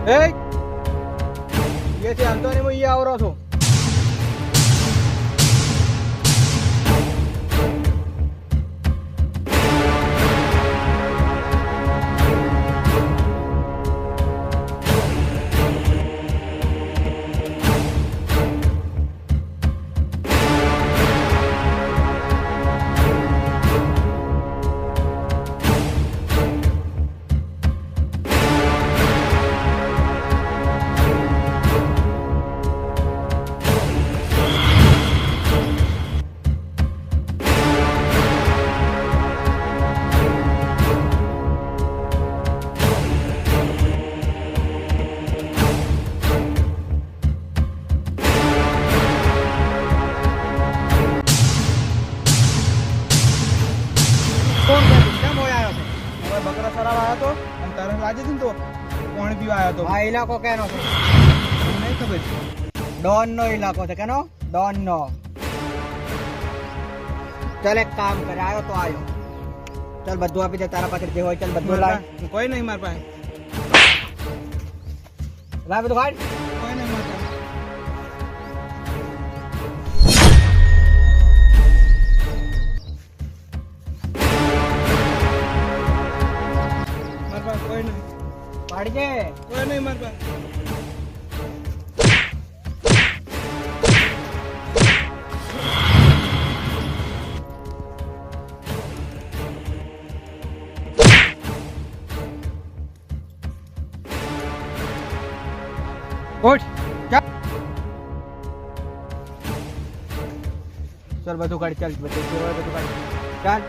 એ થી હાલતો ને હું અહીંયા આવરો છું. બકરા સરાવા આવ્યો તો અને તારે લાગે છે ને તો પાણી પીવા આવ્યો તો. આ ઇલાકો કેનો છે? નહીં ખબર. ડોન નો ઇલાકો છે. કેનો? Don't know. ચાલ એક કામ કરે, આવ્યો તો આવ્યો. ચાલ બધું આપી દે, તારા પાસે જે હોય ચાલ બધું લાય. કોઈ નહીં માર પાસે. લાય બધું કાઢ. કોઈ નહીં માર પાસે. કોઈ નહીં. પાડજે. કોઈ નહીં માર પાસે. ઉઠ. ચાલ બધું કાઢ. ચાલ બધું કાઢ. ચાલ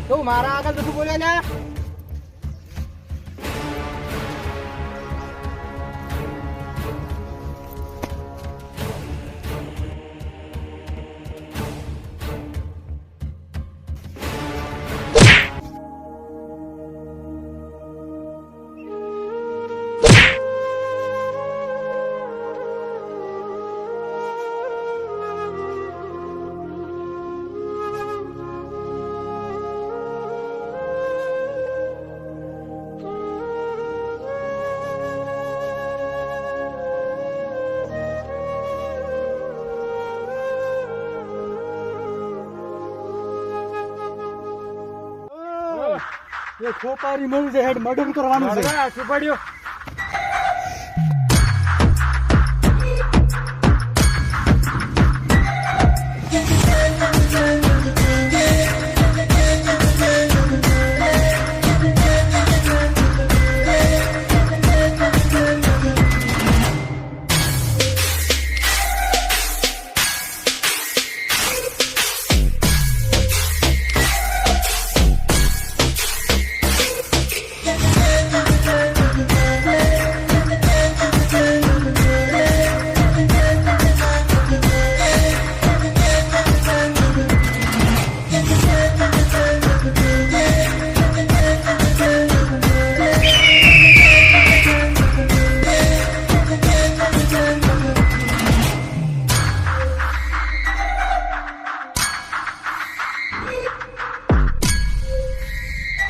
તું મારા આગળ બધું બોલે ને. એ ખોપારી મળ્યું છે, હેડ મર્ડર કરવાનું છે. શું પડ્યું?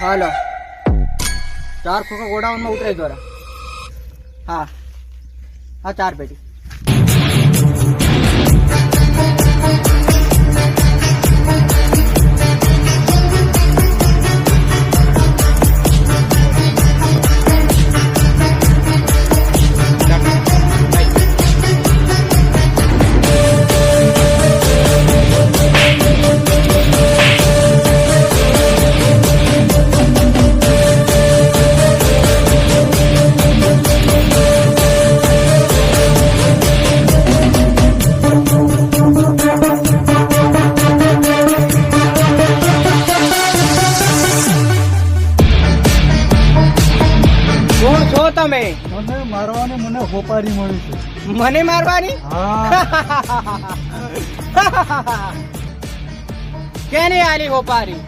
હાલો 4 ખોખા ગોડાઉન માં ઉતરાઈ દ્વારા. હા હા 4 પેટી. તમે મને મારવાની મને હોપારી મળી છે. મને મારવાની? કેને આલી હોપારી?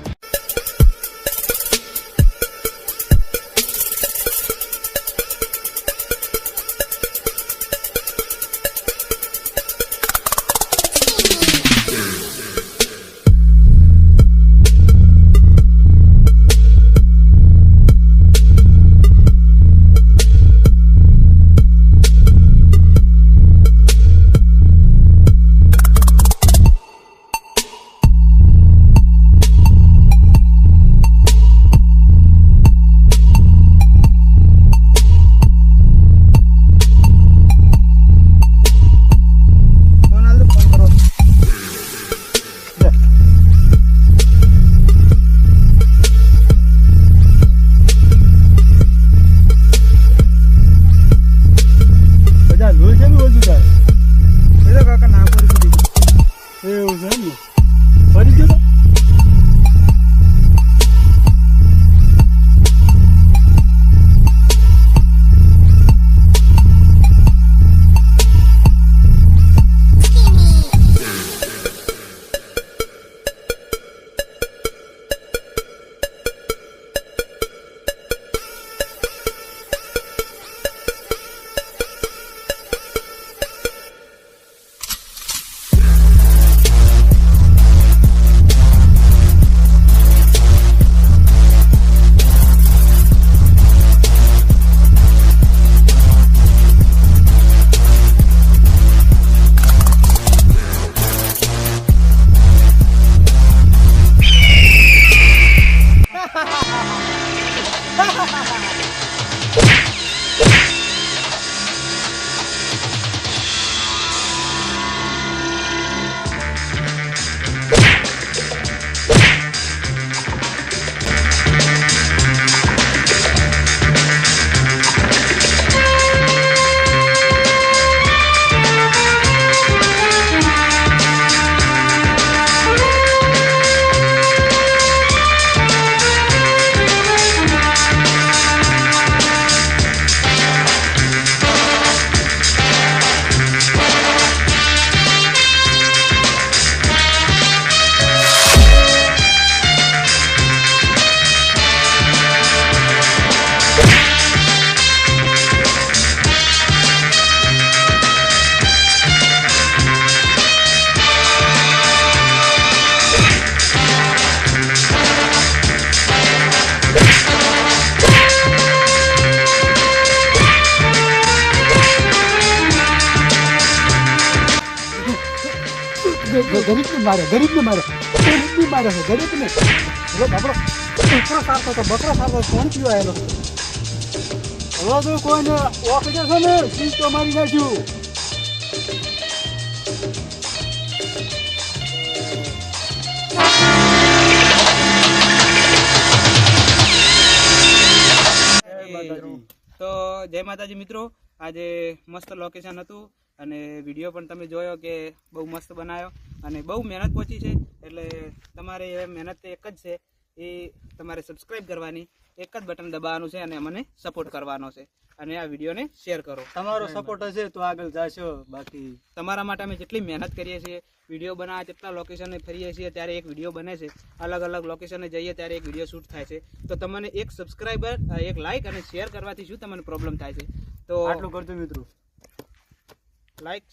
ગરીબને મારે છે ગરીબને હવે બાપડો બકરો સારતો તો કોણ પીવા આવેલો હવે તો કોઈને ઓખ જશે ને ચીજ તો મારી નાખ્યું તો જય માતાજી મિત્રો, આજે મસ્ત લોકેશન હતું અને વિડીયો પણ તમે જોયો કે બહુ મસ્ત બનાવ્યો અને બહુ મહેનત પહોંચી છે. એટલે તમારે મહેનત એક જ છે, એ તમારે સબસ્ક્રાઈબ કરવાની, એક જ બટન દબાવવાનું છે અને મને સપોર્ટ કરવાનો છે અને આ વિડીયોને શેર કરો. તમારો સપોર્ટ હશે તો આગળ જશો. બાકી તમારા માટે અમે જેટલી મહેનત કરીએ છીએ, વિડીયો બનાવવા જેટલા લોકેશને ફરીએ છીએ ત્યારે એક વિડીયો બને છે, અલગ અલગ લોકેશને જઈએ ત્યારે એક વિડીયો શૂટ થાય છે. તો તમને એક સબસ્ક્રાઈબર, એક લાઇક અને શેર કરવાથી શું તમને પ્રોબ્લેમ થાય છે? તો આટલું કરજો મિત્રો. લાઇક